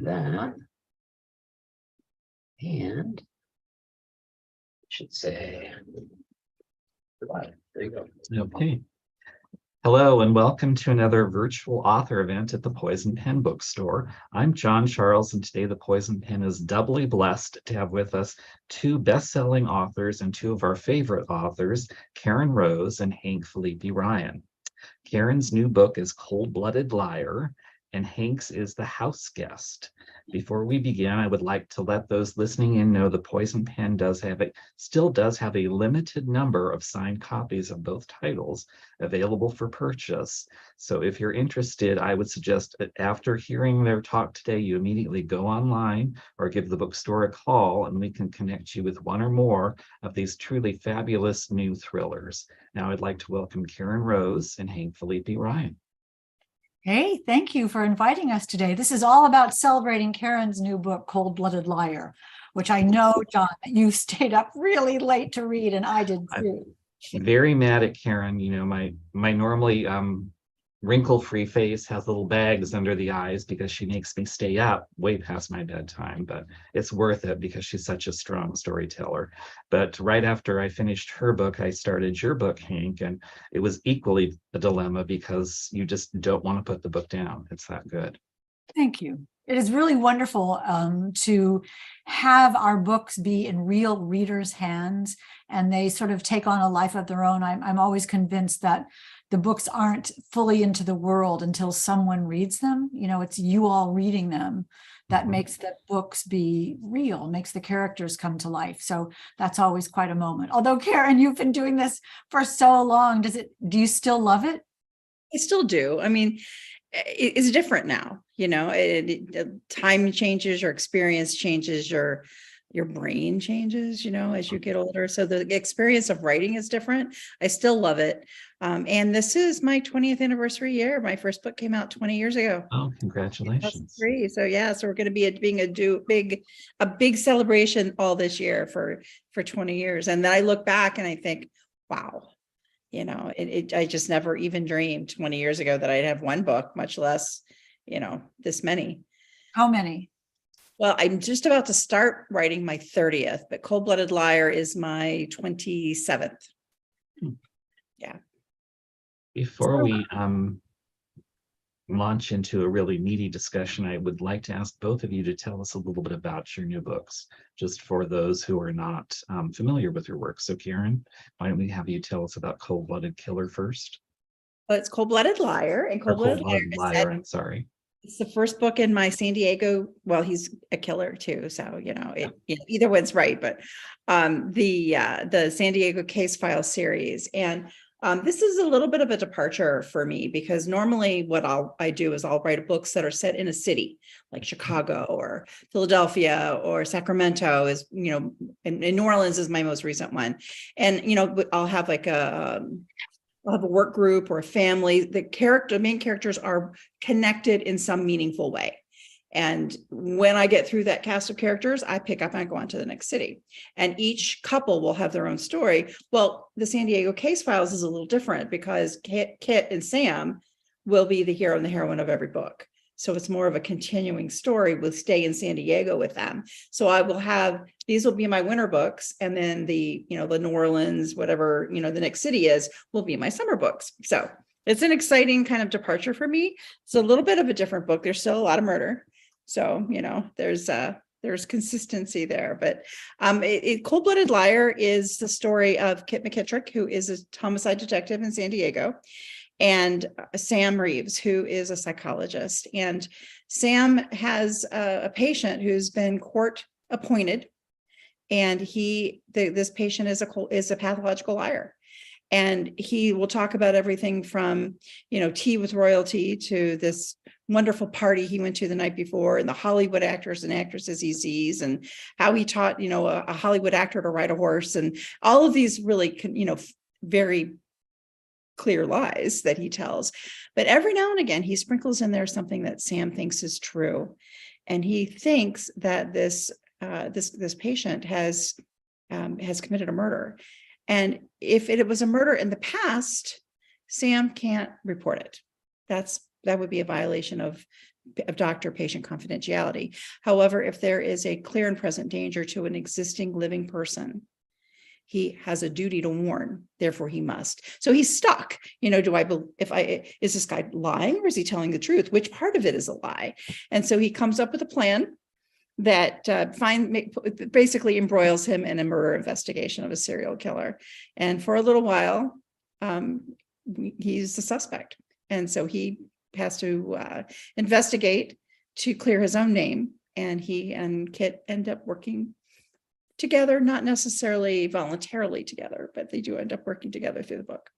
that. And should say, there you go. Okay. Hello and welcome to another virtual author event at the Poison Pen Bookstore. I'm John Charles, and today the Poison Pen is doubly blessed to have with us two best-selling authors and two of our favorite authors, Karen Rose and Hank Phillippi Ryan. Karen's new book is Cold-Blooded Liar, and Hank's is The House Guest. Before we begin, I would like to let those listening in know the Poison Pen still does have a limited number of signed copies of both titles available for purchase. So if you're interested, I would suggest that after hearing their talk today, you immediately go online or give the bookstore a call, and we can connect you with one or more of these truly fabulous new thrillers. Now I'd like to welcome Karen Rose and Hank Phillippi Ryan. Hey, thank you for inviting us today. This is all about celebrating Karen's new book, Cold-Blooded Liar, which I know, John, you stayed up really late to read, and I did too. I'm very mad at Karen. You know, my normally wrinkle-free face has little bags under the eyes because she makes me stay up way past my bedtime, but it's worth it because she's such a strong storyteller. But right after I finished her book, I started your book, Hank, and it was equally a dilemma because you just don't want to put the book down. It's that good. Thank you. It is really wonderful to have our books be in real readers' hands, and they sort of take on a life of their own. I'm always convinced that the books aren't fully into the world until someone reads them. You know, it's you all reading them that makes the books be real, makes the characters come to life. So that's always quite a moment. Although, Karen, you've been doing this for so long. Do you still love it? I still do. I mean, it's different now, you know, time changes, your experience changes, your brain changes, you know, as you get older. So the experience of writing is different. I still love it. And this is my 20th anniversary year. My first book came out 20 years ago. Oh, congratulations. So yeah, so we're going to be a big celebration all this year for 20 years. And then I look back and I think, wow, you know, I just never even dreamed 20 years ago that I'd have one book, much less, you know, this many. How many? Well, I'm just about to start writing my 30th, but Cold-Blooded Liar is my 27th. Yeah. Before we launch into a really meaty discussion, I would like to ask both of you to tell us a little bit about your new books, just for those who are not familiar with your work. So Karen, why don't we have you tell us about Cold-Blooded Killer first? Well, it's Cold-Blooded Liar, and Cold-Blooded Liar, I'm sorry. It's the first book in my San Diego. Well, he's a killer too, so you know, either one's right. But the San Diego case file series, and this is a little bit of a departure for me because normally what I do is I'll write books that are set in a city like Chicago or Philadelphia or Sacramento is, you know, and New Orleans is my most recent one, and you know, I'll have like I'll have a work group or a family. The main characters are connected in some meaningful way. And when I get through that cast of characters, I pick up and I go on to the next city. And each couple will have their own story. Well, the San Diego Case Files is a little different because Kit and Sam will be the hero and the heroine of every book. So it's more of a continuing story. We'll stay in San Diego with them. So I will have, these will be my winter books. And then the New Orleans, whatever, you know, the next city is, will be my summer books. So it's an exciting kind of departure for me. It's a little bit of a different book. There's still a lot of murder. So, you know, there's consistency there, but Cold-Blooded Liar is the story of Kit McKittrick, who is a homicide detective in San Diego, and Sam Reeves, who is a psychologist. And Sam has a patient who's been court appointed, and this patient is a pathological liar. And he will talk about everything from, you know, tea with royalty to this wonderful party he went to the night before, and the Hollywood actors and actresses he sees, and how he taught, you know, a Hollywood actor to ride a horse, and all of these really, you know, very clear lies that he tells. But every now and again, he sprinkles in there something that Sam thinks is true. And he thinks that this patient has committed a murder. And if it was a murder in the past, Sam can't report it. That would be a violation of doctor-patient confidentiality. However, if there is a clear and present danger to an existing living person, he has a duty to warn, therefore he must. So he's stuck. You know, is this guy lying or is he telling the truth? Which part of it is a lie? And so he comes up with a plan that basically embroils him in a murder investigation of a serial killer. And for a little while, he's the suspect. And so he has to investigate to clear his own name. And he and Kit end up working together, not necessarily voluntarily together, but they do end up working together through the book.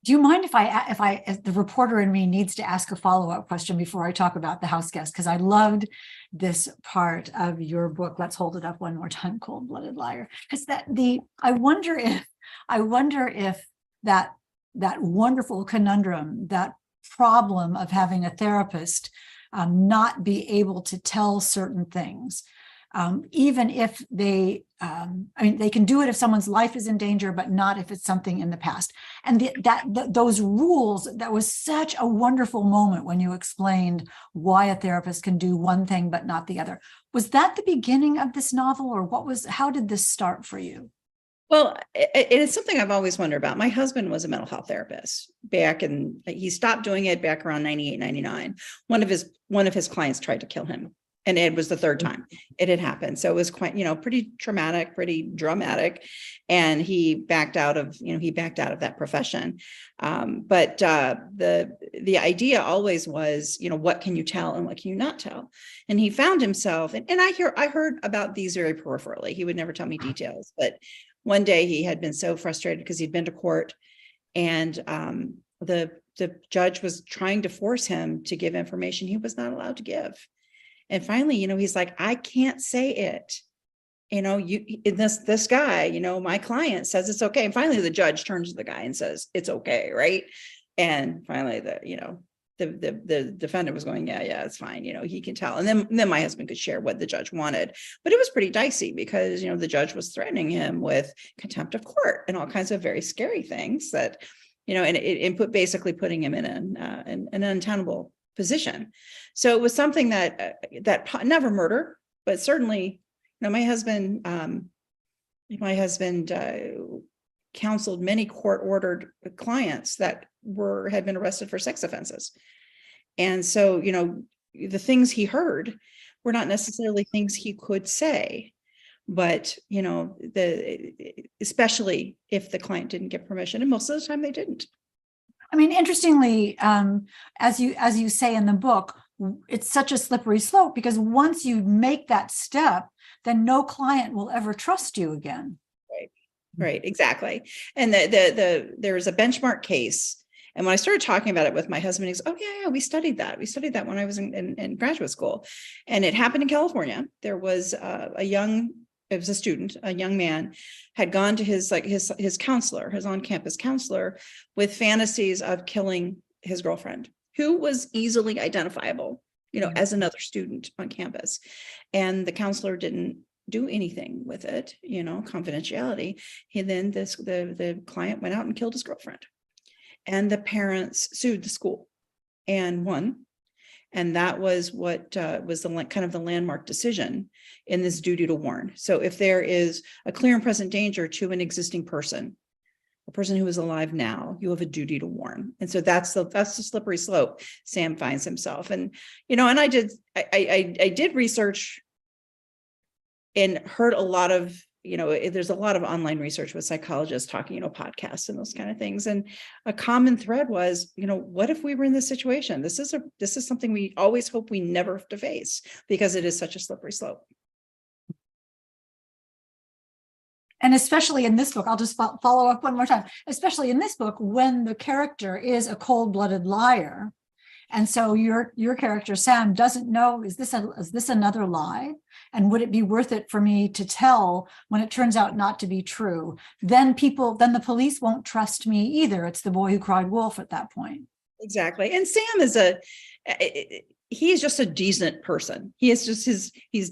Do you mind if the reporter in me needs to ask a follow-up question before I talk about the house guest? Because I loved this part of your book. Let's hold it up one more time, Cold-Blooded Liar. Because I wonder if that wonderful conundrum, that problem of having a therapist not be able to tell certain things, even if they can do it if someone's life is in danger, but not if it's something in the past. And those rules, that was such a wonderful moment when you explained why a therapist can do one thing, but not the other. Was that the beginning of this novel, or how did this start for you? Well, it's something I've always wondered about. My husband was a mental health therapist he stopped doing it back around 98, 99. One of his clients tried to kill him. And it was the third time it had happened. So it was quite, pretty traumatic, pretty dramatic. And he backed out of that profession. But the idea always was, what can you tell and what can you not tell? And he found himself, and I heard about these very peripherally. He would never tell me details, but one day he had been so frustrated because he'd been to court, and the judge was trying to force him to give information he was not allowed to give. And finally, he's like, I can't say it. This guy, my client says it's okay. And finally, the judge turns to the guy and says, it's okay, right? And finally, the defendant was going, yeah, it's fine. He can tell. And then my husband could share what the judge wanted. But it was pretty dicey because, the judge was threatening him with contempt of court and all kinds of very scary things that, and basically putting him in an untenable position. So it was something that never murder, but certainly, my husband counseled many court-ordered clients that had been arrested for sex offenses. And so, the things he heard were not necessarily things he could say, but, especially if the client didn't get permission, and most of the time they didn't. I mean, interestingly, as you say in the book, it's such a slippery slope, because once you make that step, then no client will ever trust you again. Right, exactly. And there was a benchmark case. And when I started talking about it with my husband, he goes, oh, yeah, we studied that. We studied that when I was in graduate school. And it happened in California. There was a young man had gone to his counselor, his on-campus counselor, with fantasies of killing his girlfriend, who was easily identifiable, as another student on campus. And the counselor didn't do anything with it, confidentiality. The client went out and killed his girlfriend. And the parents sued the school and won. And that was what was the landmark decision in this duty to warn. So if there is a clear and present danger to an existing person, a person who is alive now, you have a duty to warn. And so that's the slippery slope Sam finds himself. And, and I did research and heard a lot of, there's a lot of online research with psychologists talking, podcasts and those kind of things. And a common thread was, what if we were in this situation? This is something we always hope we never have to face, because it is such a slippery slope. And especially in this book, I'll just follow up one more time, especially in this book, when the character is a cold-blooded liar. And so your character, Sam, doesn't know, is this another lie? And would it be worth it for me to tell when it turns out not to be true? Then the police won't trust me either. It's the boy who cried wolf at that point. Exactly. And Sam he's just a decent person. He's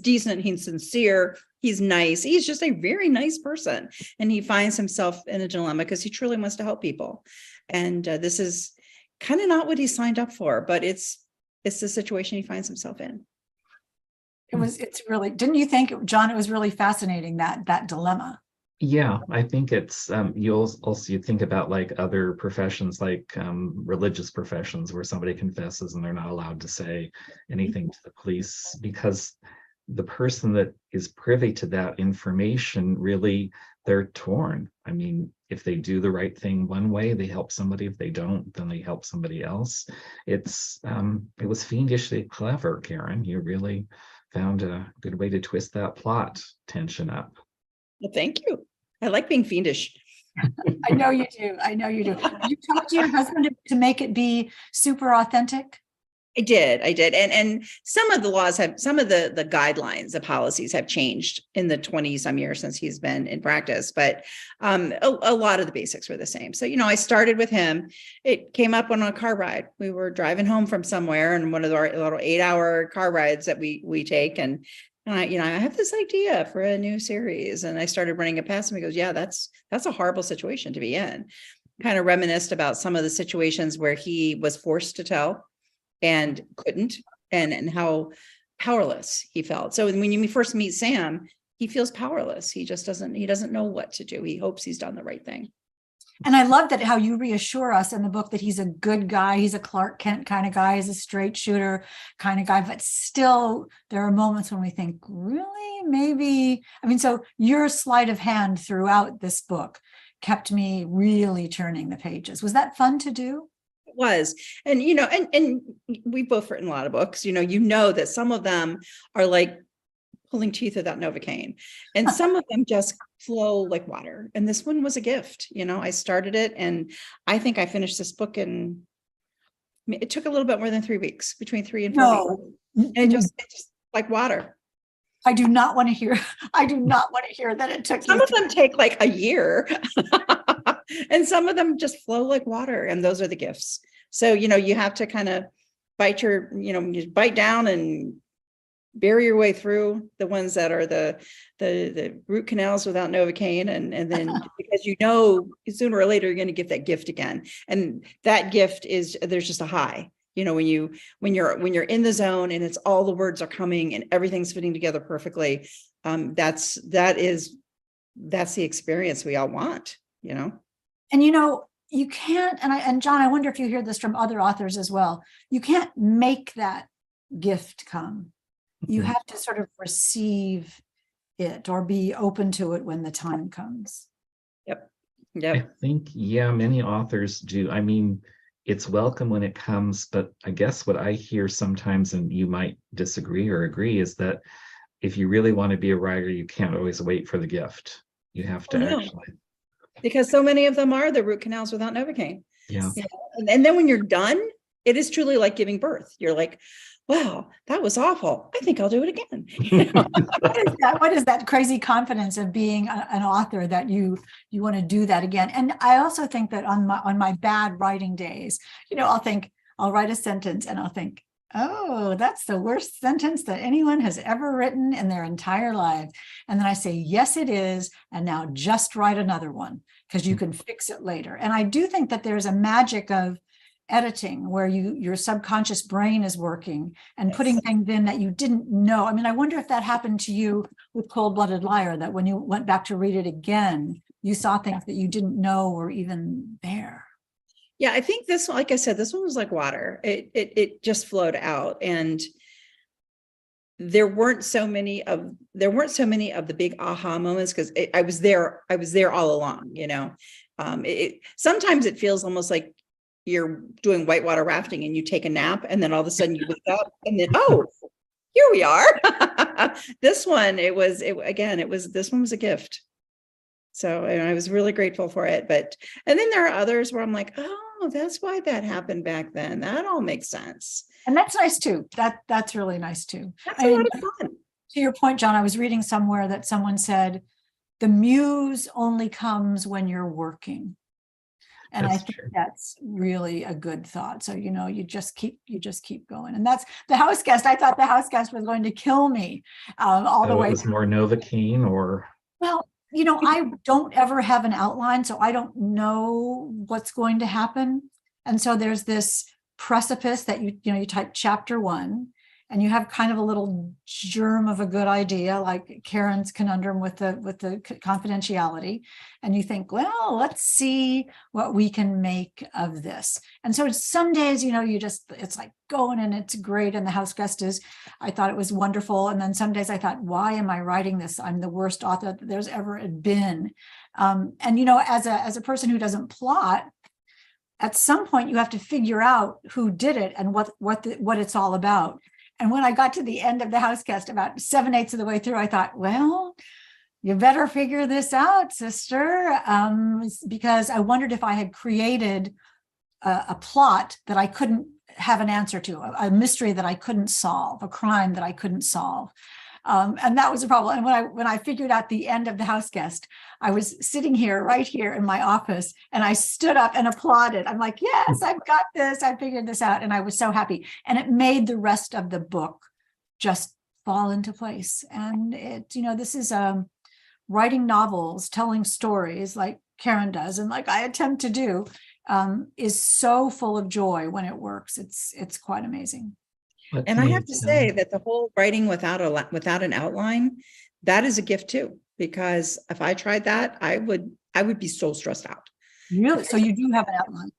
decent. He's sincere. He's nice. He's just a very nice person. And he finds himself in a dilemma because he truly wants to help people. And this is kind of not what he signed up for, but it's it's the situation he finds himself in. It's really, didn't you think, John, it was really fascinating, that dilemma? Yeah, I think it's you think about like other professions, like religious professions where somebody confesses and they're not allowed to say anything to the police because the person that is privy to that information, really, they're torn. I mean, if they do the right thing one way, they help somebody. If they don't, then they help somebody else. It was fiendishly clever, Karen. You really found a good way to twist that plot tension up. Well, thank you. I like being fiendish. I know you do. I know you do. Did you talk to your husband to make it be super authentic? I did. And some of the laws some of the guidelines, the policies have changed in the 20 some years since he's been in practice, but a lot of the basics were the same. So, I started with him. It came up on a car ride. We were driving home from somewhere, and one of our little 8-hour car rides that we take. And I have this idea for a new series, and I started running it past him. He goes, yeah, that's a horrible situation to be in. Kind of reminisced about some of the situations where he was forced to tell and couldn't, and how powerless he felt. So when you first meet Sam, he feels powerless. He doesn't know what to do. He hopes he's done the right thing. And I love that how you reassure us in the book that he's a good guy. He's a Clark Kent kind of guy. He's a straight shooter kind of guy, but still there are moments when we think, really, maybe, so your sleight of hand throughout this book kept me really turning the pages. Was that fun to do? Was. And, and we've both written a lot of books, that some of them are like pulling teeth without Novocaine, and some of them just flow like water. And this one was a gift. I started it, and I think I finished this book it took a little bit more than 3 weeks, between 3 and 4 weeks. And it just like water. I do not want to hear that it took. Some of them take like a year. And some of them just flow like water, and those are the gifts. So, you have to kind of bite down and bury your way through the ones that are the root canals without Novocaine. And then because sooner or later, you're going to get that gift again. And that gift is, there's just a high, when you're in the zone and it's all the words are coming and everything's fitting together perfectly. That's the experience we all want, And you can't, and John, I wonder if you hear this from other authors as well. You can't make that gift come. You have to sort of receive it or be open to it when the time comes. Yep. I think, many authors do. I mean, it's welcome when it comes, but I guess what I hear sometimes, and you might disagree or agree, is that if you really want to be a writer, you can't always wait for the gift. You have to actually. Because so many of them are the root canals without Novocaine. Yeah. And then when you're done, it is truly like giving birth. You're like, wow, that was awful. I think I'll do it again. What is that crazy confidence of being an author that you want to do that again? And I also think that on my bad writing days, I'll write a sentence and I'll think, oh, that's the worst sentence that anyone has ever written in their entire life. And then I say, yes, it is. And now just write another one because you can fix it later. And I do think that there's a magic of editing where your subconscious brain is working and putting things in that you didn't know. I wonder if that happened to you with Cold-Blooded Liar, that when you went back to read it again, you saw things that you didn't know were even there. Yeah, I think this one, like I said, this one was like water. It just flowed out, and there weren't so many of the big aha moments because I was there all along. Sometimes it feels almost like you're doing whitewater rafting and you take a nap, and then all of a sudden you wake up, and then here we are. This one, this one was a gift. So I was really grateful for it. And then there are others where I'm like, oh, that's why that happened back then. That all makes sense. And that's nice too. That's really nice too. That's a lot of fun. To your point, John, I was reading somewhere that someone said, the muse only comes when you're working. And I think that's really a good thought. So, you just keep going. And that's the house guest. I thought the house guest was going to kill me all the way. It was more Novocaine or? Well, I don't ever have an outline, so I don't know what's going to happen. And so there's this precipice that you type chapter 1, and you have kind of a little germ of a good idea, like Karen's conundrum with the confidentiality, and you think, well, let's see what we can make of this. And so some days, it's like going and it's great, and the house guest is, I thought it was wonderful, and then some days I thought, why am I writing this? I'm the worst author that there's ever been. And as a person who doesn't plot, at some point you have to figure out who did it and what it's all about. And when I got to the end of the house guest, about 7/8 of the way through, I thought, well, you better figure this out, sister, because I wondered if I had created a plot that I couldn't have an answer to, a mystery that I couldn't solve, a crime that I couldn't solve. And that was a problem. And when I figured out the end of the house guest, I was sitting right here in my office, and I stood up and applauded. I'm like, yes, I've got this. I figured this out. And I was so happy. And it made the rest of the book just fall into place. And this is writing novels, telling stories like Karen does, and like I attempt to do, is so full of joy when it works. It's quite amazing. And I have to say that the whole writing without an outline, that is a gift too, because if I tried that, I would be so stressed out. Really? So you do have an outline?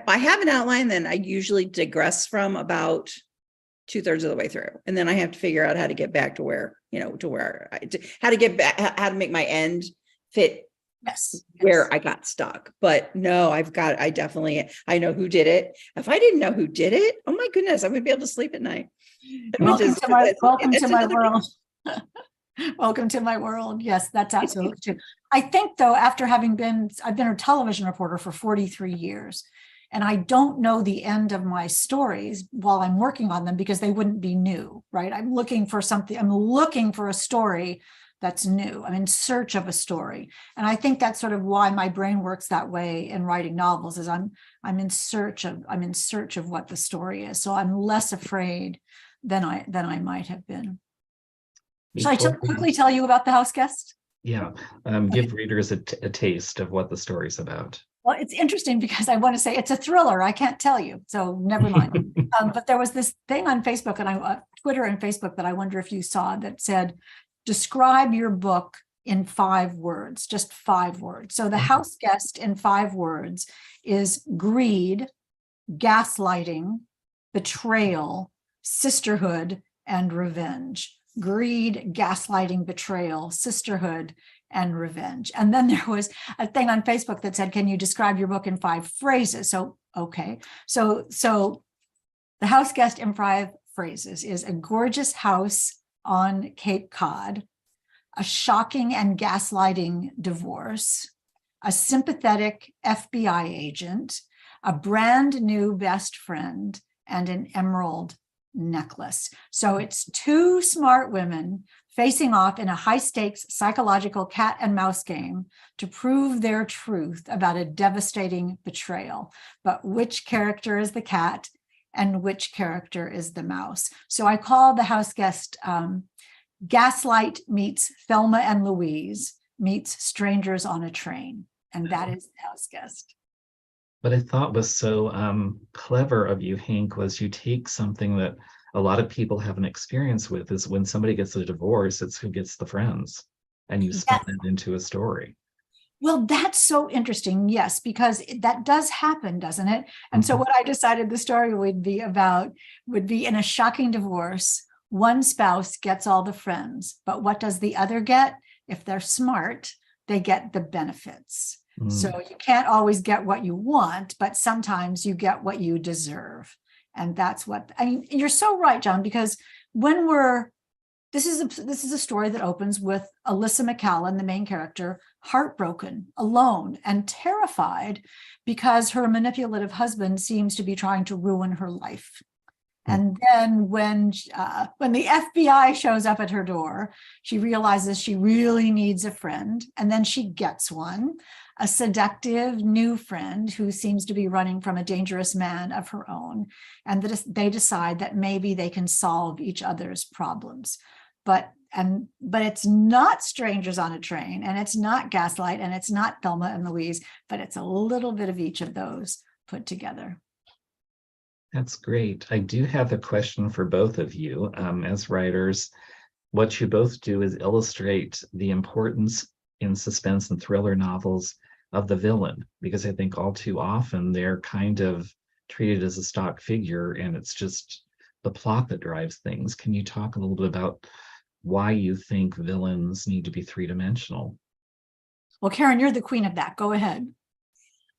I have an outline, then I usually digress from about 2/3 of the way through. And then I have to figure out how to get back to how to make my end fit. Yes. Where I got stuck. But no, I know who did it. If I didn't know who did it, oh my goodness, I wouldn't be able to sleep at night. Welcome to my world. Welcome to my world. Yes, that's absolutely true. I think though, after I've been a television reporter for 43 years, and I don't know the end of my stories while I'm working on them because they wouldn't be new, right? I'm looking for something. I'm looking for a story that's new. I'm in search of a story. And I think that's sort of why my brain works that way in writing novels, is I'm in search of what the story is. So I'm less afraid than I might have been. Shall I quickly tell you about the house guest? Yeah. Give readers a taste of what the story's about. Well, it's interesting because I want to say it's a thriller. I can't tell you, so never mind. But there was this thing on Facebook and Twitter and Facebook that I wonder if you saw, that said, describe your book in 5 words, just 5 words. So the house guest in 5 words is greed, gaslighting, betrayal, sisterhood, and revenge. Greed, gaslighting, betrayal, sisterhood, and revenge. And then there was a thing on Facebook that said, can you describe your book in 5 phrases? So, okay. So the house guest in 5 phrases is a gorgeous house on Cape Cod, a shocking and gaslighting divorce, a sympathetic FBI agent, a brand new best friend, and an emerald necklace. So it's 2 smart women facing off in a high-stakes psychological cat and mouse game to prove their truth about a devastating betrayal. But which character is the cat and which character is the mouse? So I call the house guest Gaslight meets Thelma and Louise meets Strangers on a Train. And that is the house guest. What I thought was so clever of you, Hank, was you take something that a lot of people have an experience with, is when somebody gets a divorce, it's who gets the friends, and you spin it into a story. Well, that's so interesting. Yes, because that does happen, doesn't it? And so what I decided the story would be in a shocking divorce, one spouse gets all the friends, but what does the other get? If they're smart, they get the benefits. So you can't always get what you want, but sometimes you get what you deserve. And that's what, I mean, you're so right, John, because this is a story that opens with Alyssa McCallan, the main character, heartbroken, alone, and terrified because her manipulative husband seems to be trying to ruin her life. And then when the FBI shows up at her door, she realizes she really needs a friend, and then she gets one, a seductive new friend who seems to be running from a dangerous man of her own, and they decide that maybe they can solve each other's problems. But it's not Strangers on a Train, and it's not Gaslight, and it's not Thelma and Louise, but it's a little bit of each of those put together. That's great. I do have a question for both of you. As writers, what you both do is illustrate the importance in suspense and thriller novels of the villain, because I think all too often they're kind of treated as a stock figure and it's just the plot that drives things. Can you talk a little bit about why you think villains need to be three-dimensional? Well, Karen, you're the queen of that. Go ahead.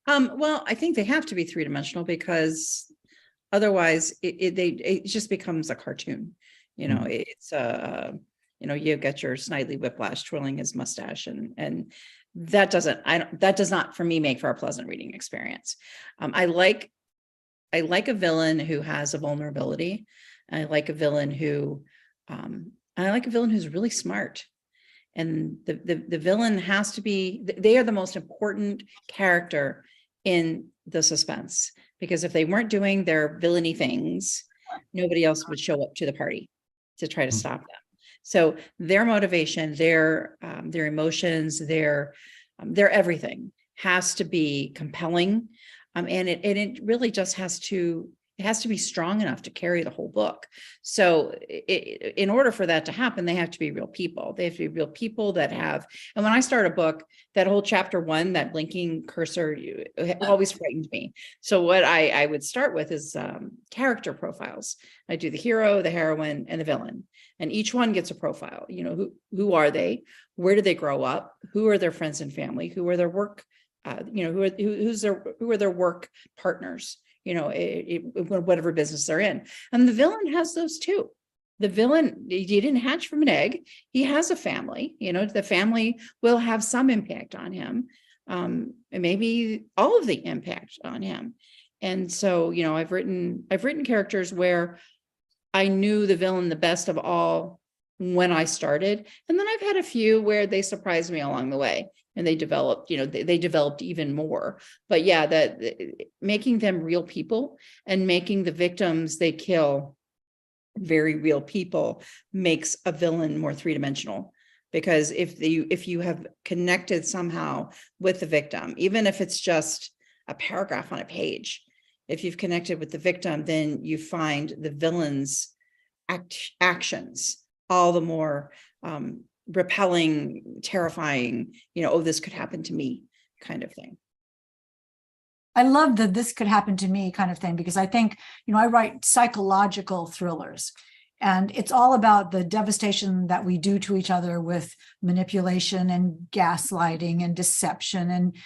Well, I think they have to be three-dimensional because otherwise it just becomes a cartoon. You know, it's you get your Snidely Whiplash twirling his mustache, and that does not for me make for a pleasant reading experience. I like a villain who has a vulnerability. I like a villain who's really smart. And the villain has to be, they are the most important character in the suspense, because if they weren't doing their villainy things, nobody else would show up to the party to try to stop them. So their motivation, their emotions, their everything has to be compelling. And it really just has to be strong enough to carry the whole book. So in order for that to happen, they have to be real people. They have to be real people that have, and when I start a book, that whole chapter 1, that blinking cursor always frightened me. So what I would start with is character profiles. I do the hero, the heroine, and the villain. And each one gets a profile. You know, who are they? Where did they grow up? Who are their friends and family? Who are their work? Who are their work partners? You know, whatever business they're in. And the villain has those too. The villain, he didn't hatch from an egg. He has a family. You know, the family will have some impact on him, and maybe all of the impact on him. And so, you know, I've written characters where I knew the villain the best of all when I started, and then I've had a few where they surprised me along the way. And they developed, they developed even more. But yeah, that making them real people and making the victims they kill very real people makes a villain more three-dimensional. Because if you have connected somehow with the victim, even if it's just a paragraph on a page, if you've connected with the victim, then you find the villain's actions all the more repelling, terrifying, oh, this could happen to me kind of thing. I love the this could happen to me kind of thing, because I think, I write psychological thrillers, and it's all about the devastation that we do to each other with manipulation and gaslighting and deception and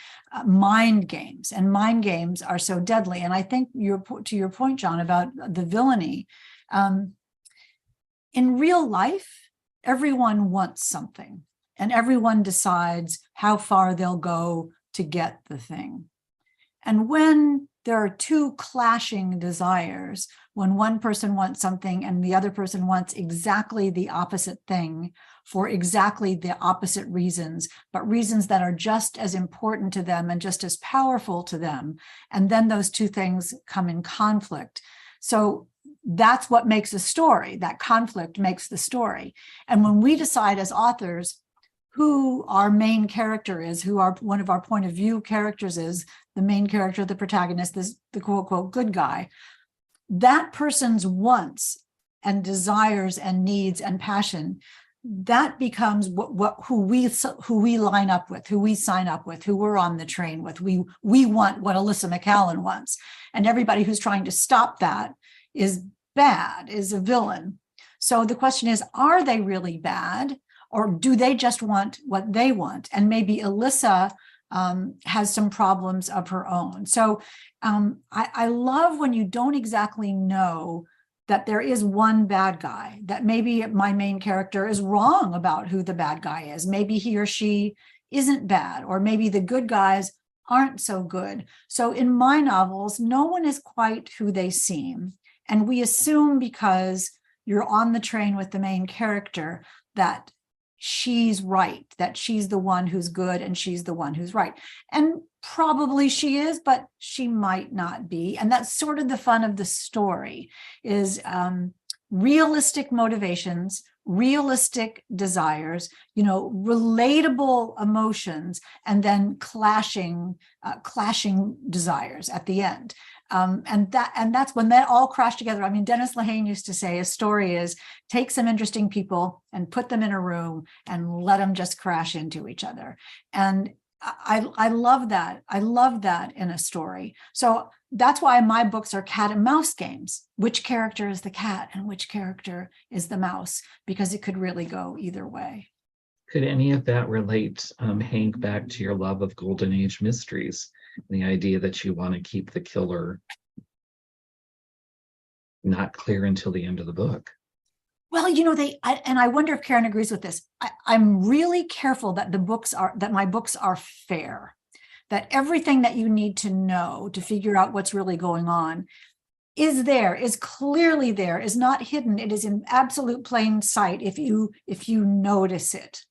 mind games. And mind games are so deadly. And I think to your point, John, about the villainy, in real life, everyone wants something, and everyone decides how far they'll go to get the thing. And when there are two clashing desires, when one person wants something and the other person wants exactly the opposite thing for exactly the opposite reasons, but reasons that are just as important to them and just as powerful to them, and then those two things come in conflict. So that's what makes a story. That conflict makes the story. And when we decide as authors who our main character is, who one of our point of view characters is, the main character, the protagonist, the quote, quote, good guy, that person's wants and desires and needs and passion, that becomes who we line up with, who we sign up with, who we're on the train with. We want what Alyssa McAllen wants. And everybody who's trying to stop that is bad, is a villain. So the question is, are they really bad, or do they just want what they want? And maybe Alyssa has some problems of her own. So I love when you don't exactly know that there is one bad guy, that maybe my main character is wrong about who the bad guy is. Maybe he or she isn't bad, or maybe the good guys aren't so good. So in my novels, no one is quite who they seem. And we assume, because you're on the train with the main character, that she's right, that she's the one who's good and she's the one who's right. And probably she is, but she might not be. And that's sort of the fun of the story, is realistic motivations, realistic desires, relatable emotions, and then clashing desires at the end. And that's when that all crashed together. I mean, Dennis Lehane used to say a story is take some interesting people and put them in a room and let them just crash into each other. And I love that. I love that in a story. So that's why my books are cat and mouse games. Which character is the cat and which character is the mouse? Because it could really go either way. Could any of that relate, Hank, back to your love of Golden Age mysteries? The idea that you want to keep the killer not clear until the end of the book. Well, and I wonder if Karen agrees with this. I'm really careful that my books are fair, that everything that you need to know to figure out what's really going on is clearly there, is not hidden. It is in absolute plain sight if you notice it.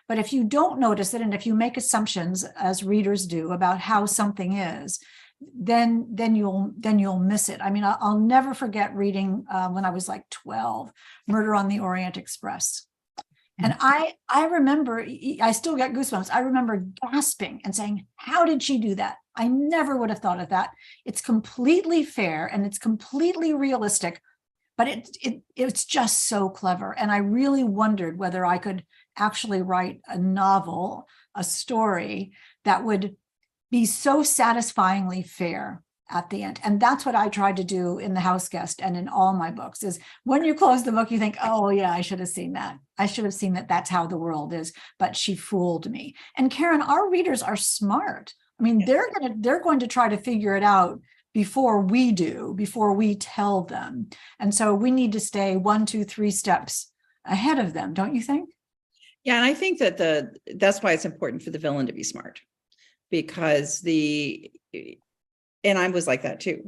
But if you don't notice it, and if you make assumptions, as readers do, about how something is, then you'll miss it. I mean, I'll never forget reading when I was like 12, Murder on the Orient Express. And I remember, I still get goosebumps. I remember gasping and saying, how did she do that? I never would have thought of that. It's completely fair and it's completely realistic, but it's just so clever. And I really wondered whether I could actually write a novel, a story that would be so satisfyingly fair at the end. And that's what I tried to do in The House Guest and in all my books, is when you close the book, you think, oh yeah, I should have seen that. I should have seen that that's how the world is, but she fooled me. And Karen, our readers are smart. I mean, they're going to try to figure it out before we do, before we tell them. And so we need to stay 1, 2, 3 steps ahead of them, don't you think? Yeah, and I think that that's why it's important for the villain to be smart, because and I was like that too,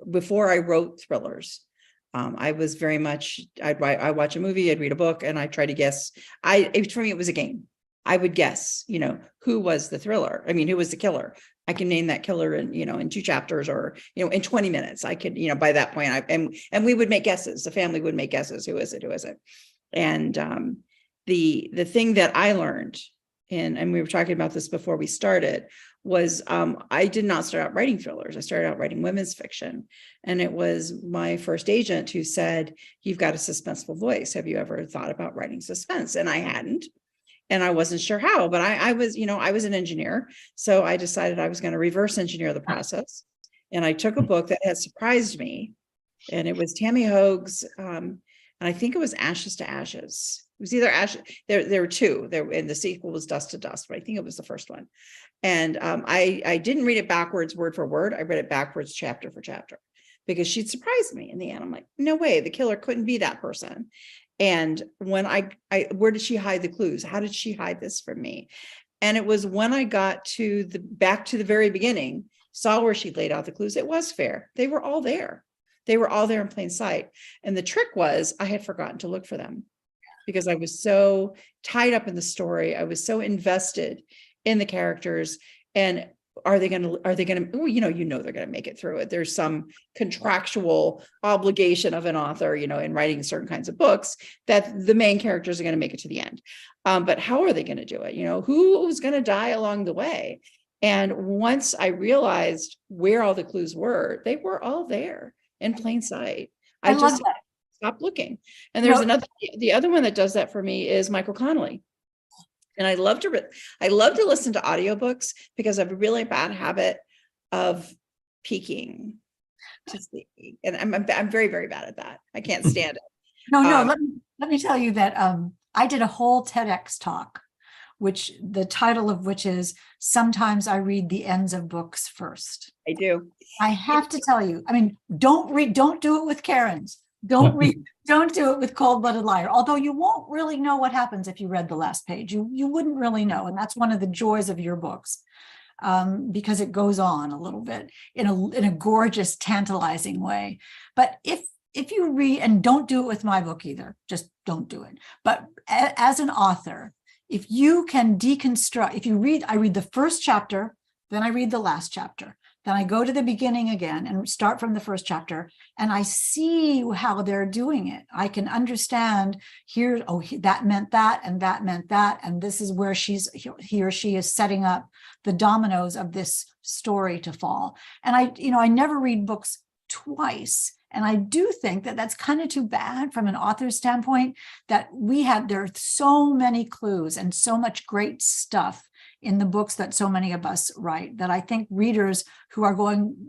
before I wrote thrillers, I was very much, I watch a movie, I'd read a book, and I try to guess. For me, it was a game. I would guess, who was the thriller? I mean, who was the killer? I can name that killer in 2 chapters, or, in 20 minutes. I could, by that point, and we would make guesses. The family would make guesses. Who is it? Who is it? And the thing that I learned, and we were talking about this before we started, was I did not start out writing thrillers. I started out writing women's fiction. And it was my first agent who said, you've got a suspenseful voice. Have you ever thought about writing suspense? And I hadn't. And I wasn't sure how, but I was an engineer. So I decided I was going to reverse engineer the process. And I took a book that had surprised me. And it was Tammy Hoag's, and I think it was Ashes to Ashes. It was either Ashes, there were 2, and the sequel was Dust to Dust, but I think it was the first one. And I didn't read it backwards, word for word. I read it backwards, chapter for chapter, because she'd surprised me in the end. I'm like, no way, the killer couldn't be that person. And when where did she hide the clues? How did she hide this from me? And it was when I got back to the very beginning, saw where she laid out the clues. It was fair. They were all there. They were all there in plain sight. And the trick was I had forgotten to look for them because I was so tied up in the story. I was so invested in the characters. And are they going to, they're going to make it through it. There's some contractual obligation of an author, in writing certain kinds of books, that the main characters are going to make it to the end. But how are they going to do it? Who's going to die along the way? And once I realized where all the clues were, they were all there in plain sight. I just stopped looking. And there's the other one that does that for me is Michael Connelly. And I love to listen to audiobooks because I have a really bad habit of peeking to see. And I'm very, very bad at that. I can't stand it. No, let me tell you that I did a whole TEDx talk, which the title of which is Sometimes I Read the Ends of Books First. I do. I have to tell you, I mean, don't do it with Karen's. Don't do it with Cold-Blooded Liar. Although you won't really know what happens if you read the last page. You wouldn't really know. And that's one of the joys of your books, because it goes on a little bit in a gorgeous, tantalizing way. But if you read, and don't do it with my book either, just don't do it. But as an author, if you can deconstruct, I read the first chapter, then I read the last chapter, then I go to the beginning again and start from the first chapter, and I see how they're doing it. I can understand here, oh, that meant that, and that meant that, and this is where he or she is setting up the dominoes of this story to fall. And I never read books twice. And I do think that that's kind of too bad from an author's standpoint, that there are so many clues and so much great stuff in the books that so many of us write, that I think readers who are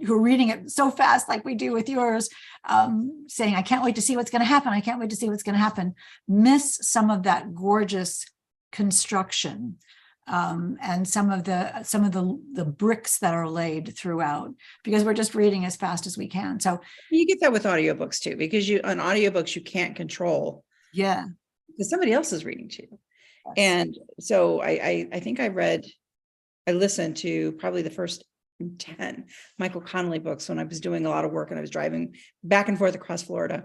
reading it so fast, like we do with yours, saying, I can't wait to see what's going to happen. I can't wait to see what's going to happen, miss some of that gorgeous construction. And some of the bricks that are laid throughout, because we're just reading as fast as we can. So you get that with audiobooks too, because on audiobooks you can't control. Yeah, because somebody else is reading to you. yes. And so I think I listened to probably the first 10 Michael Connelly books when I was doing a lot of work and I was driving back and forth across Florida.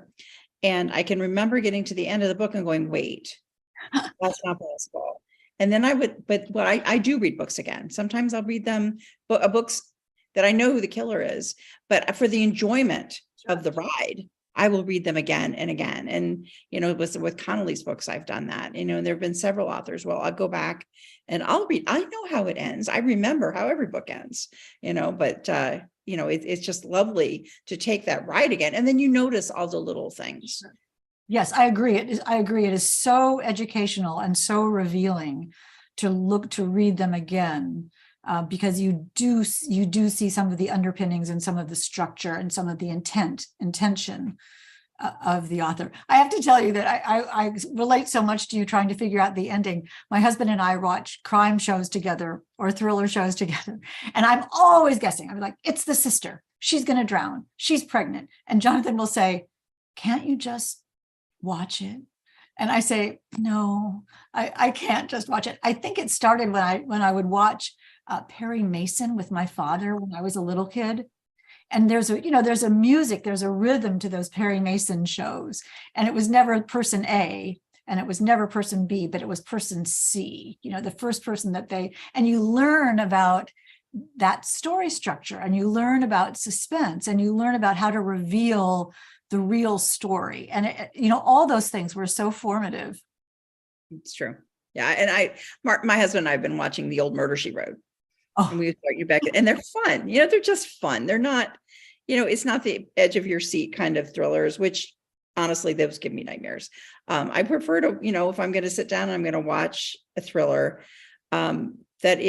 And I can remember getting to the end of the book and going, wait, that's not possible. And then I do read books again. Sometimes I'll read them, books that I know who the killer is, but for the enjoyment of the ride, I will read them again and again. And, with Connelly's books, I've done that, and there have been several authors. Well, I'll go back and I'll read, I know how it ends. I remember how every book ends, but it's just lovely to take that ride again. And then you notice all the little things. Yes, I agree. I agree. It is so educational and so revealing to read them again, because you do see some of the underpinnings and some of the structure and some of the intention of the author. I have to tell you that I relate so much to you trying to figure out the ending. My husband and I watch crime shows together or thriller shows together, and I'm always guessing. I'm like, it's the sister. She's going to drown. She's pregnant. And Jonathan will say, can't you just watch it? And I say, no, I can't just watch it. I think it started when I would watch Perry Mason with my father when I was a little kid. And there's a music, there's a rhythm to those Perry Mason shows. And it was never person A and it was never person B, but it was person C, the first person and you learn about that story structure, and you learn about suspense, and you learn about how to reveal the real story. And all those things were so formative. It's true. Yeah. And my husband and I have been watching The Old Murder, She Wrote. Oh. And we start you back, and they're fun. They're just fun. They're not, it's not the edge of your seat kind of thrillers, which honestly, those give me nightmares. I prefer to, if I'm going to sit down and I'm going to watch a thriller, that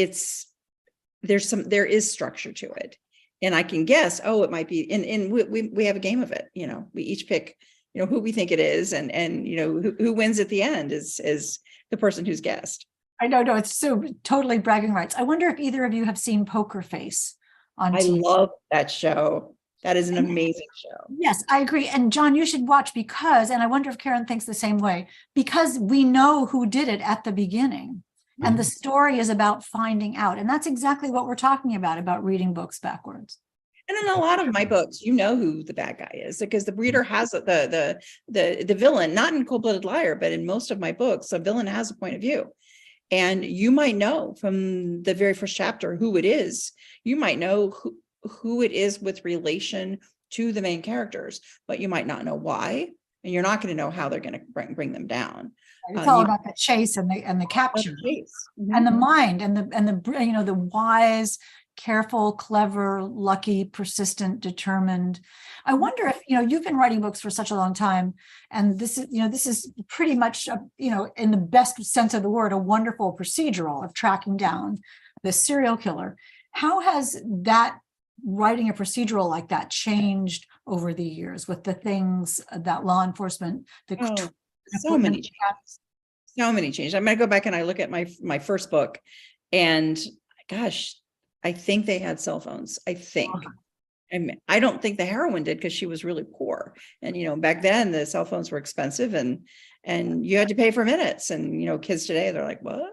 there is structure to it. And I can guess, it might be, and we have a game of it. We each pick, who we think it is, and who wins at the end is the person who's guessed. I know, no, it's so totally bragging rights. I wonder if either of you have seen Poker Face on TV. I love that show. That is an amazing show. Yes, I agree. And John, you should watch and I wonder if Karen thinks the same way, because we know who did it at the beginning. And the story is about finding out. And that's exactly what we're talking about reading books backwards. And in a lot of my books, who the bad guy is, because the reader has the villain, not in Cold-Blooded Liar, but in most of my books, the villain has a point of view. And you might know from the very first chapter who it is. You might know who it is with relation to the main characters, but you might not know why. And you're not going to know how they're going to bring them down. It's all about the chase and the capture, and the mind and the wise, careful, clever, lucky, persistent, determined. I wonder if you've been writing books for such a long time, and this is pretty much in the best sense of the word, a wonderful procedural of tracking down the serial killer. How has that writing a procedural like that changed over the years with the things that law enforcement, so many changes. I'm going to go back and I look at my first book, and gosh, I think they had cell phones. I think. And I don't think the heroine did, because she was really poor. And, back then the cell phones were expensive, and you had to pay for minutes, and, kids today, they're like, what?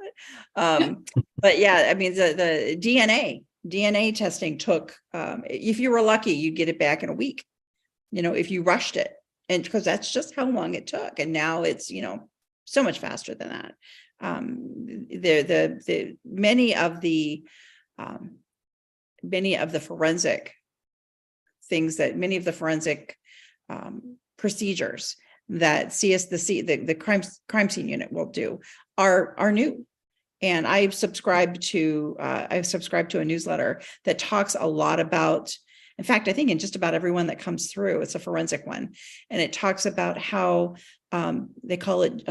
But yeah, I mean, the DNA testing took, if you were lucky, you'd get it back in a week, if you rushed it, and because that's just how long it took. And now it's, so much faster than that. Many of the many of the forensic things that many of the forensic procedures that the crime scene unit will do are new. And I've subscribed to a newsletter that talks a lot about, in fact, I think in just about every one that comes through, it's a forensic one. And it talks about how they call it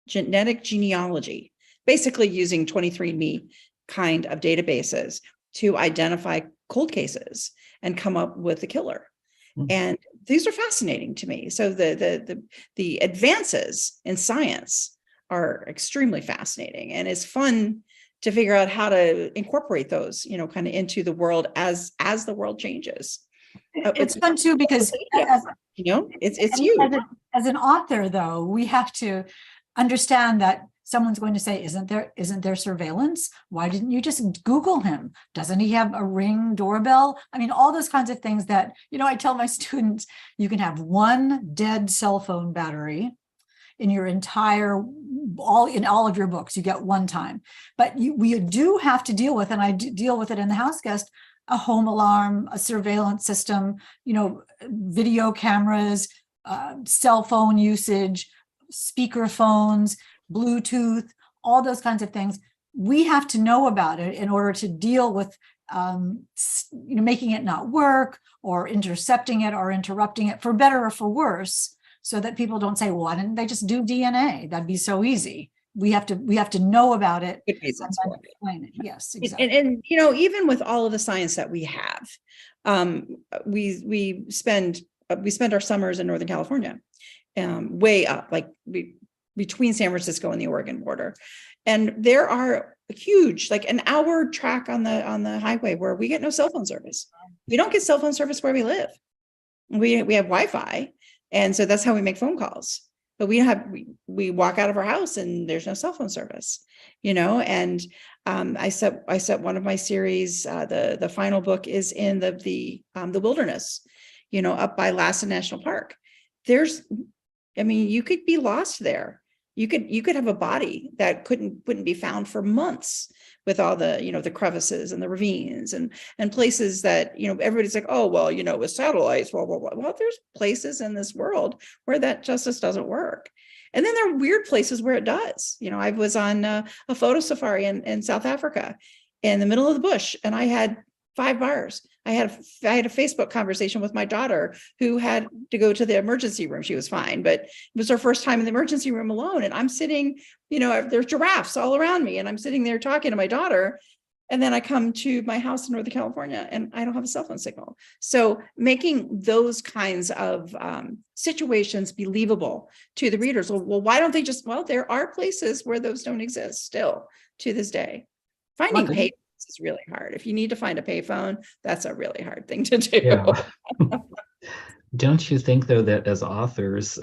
genetic genealogy, basically using 23andMe kind of databases to identify cold cases and come up with the killer. Mm-hmm. And these are fascinating to me. So the advances in science are extremely fascinating, and it's fun to figure out how to incorporate those, kind of into the world as the world changes. It's fun too, because it's huge. As an author, though, we have to understand that someone's going to say, isn't there surveillance? Why didn't you just Google him? Doesn't he have a Ring doorbell? I mean, all those kinds of things that, I tell my students, you can have one dead cell phone battery in your entire, in all of your books, you get one time. But we do have to deal with, and I deal with it in the house guest, a home alarm, a surveillance system, video cameras, cell phone usage, speaker phones, Bluetooth, all those kinds of things. We have to know about it in order to deal with, making it not work, or intercepting it or interrupting it, for better or for worse, so that people don't say, well, why didn't they just do DNA? That'd be so easy. We have to know about it. Good reasons for it. Explain it. Yes, exactly. And even with all of the science that we have, we spend our summers in Northern California, way up, like between San Francisco and the Oregon border. And there are huge, like an hour track on the highway where we get no cell phone service. We don't get cell phone service where we live. We have Wi-Fi. And so that's how we make phone calls. But we walk out of our house and there's no cell phone service, and I set one of my series, the final book is in the wilderness, up by Lassen National Park. You could be lost there. You could have a body that wouldn't be found for months, with all the, the crevices and the ravines and places that, everybody's like, oh, well, with satellites, blah, blah, blah. Well, there's places in this world where that justice doesn't work. And then there are weird places where it does. I was on a photo safari in South Africa in the middle of the bush, and I had 5 bars. I had a Facebook conversation with my daughter who had to go to the emergency room. She was fine, but it was her first time in the emergency room alone. And I'm sitting, there's giraffes all around me, and I'm sitting there talking to my daughter. And then I come to my house in Northern California and I don't have a cell phone signal. So making those kinds of situations believable to the readers. Well, why don't they there are places where those don't exist still to this day. Finding payphones is really hard. If you need to find a payphone, that's a really hard thing to do. Yeah. Don't you think, though, that as authors,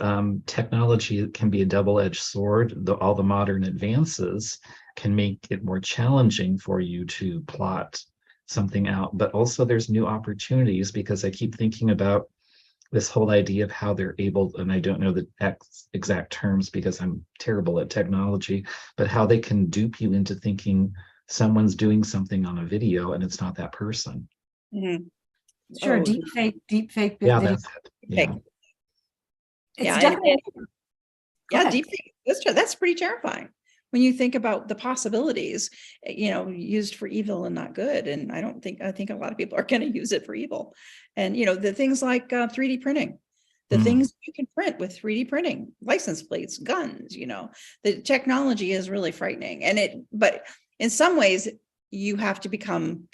technology can be a double-edged sword? All the modern advances can make it more challenging for you to plot something out, but also there's new opportunities, because I keep thinking about this whole idea of how they're able, and I don't know the exact terms because I'm terrible at technology, but how they can dupe you into thinking someone's doing something on a video and it's not that person. Mm-hmm. Sure, deep fake. Yeah, that's it. Yeah. It's definitely. Deep fake. That's pretty terrifying when you think about the possibilities, used for evil and not good. And I think a lot of people are going to use it for evil. And, the things like 3D printing, the things you can print with 3D printing, license plates, guns, the technology is really frightening. But in some ways you have to become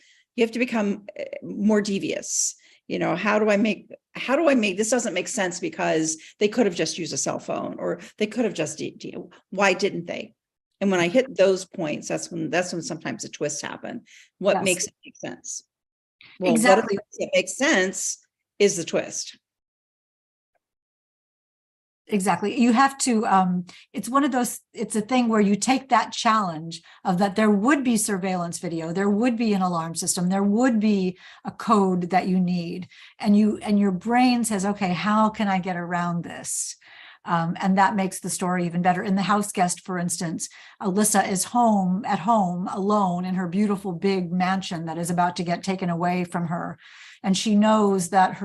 more devious. How do I make this doesn't make sense because they could have just used a cell phone, or they could have just, why didn't they? And when I hit those points, that's when sometimes the twists happen. What makes it make sense? Well, exactly. What makes sense is the twist. Exactly. You have to, it's one of those, it's a thing where you take that challenge of that there would be surveillance video, there would be an alarm system, there would be a code that you need. And your brain says, okay, how can I get around this? And that makes the story even better. In The House Guest, for instance, Alyssa is at home alone in her beautiful big mansion that is about to get taken away from her. And she knows that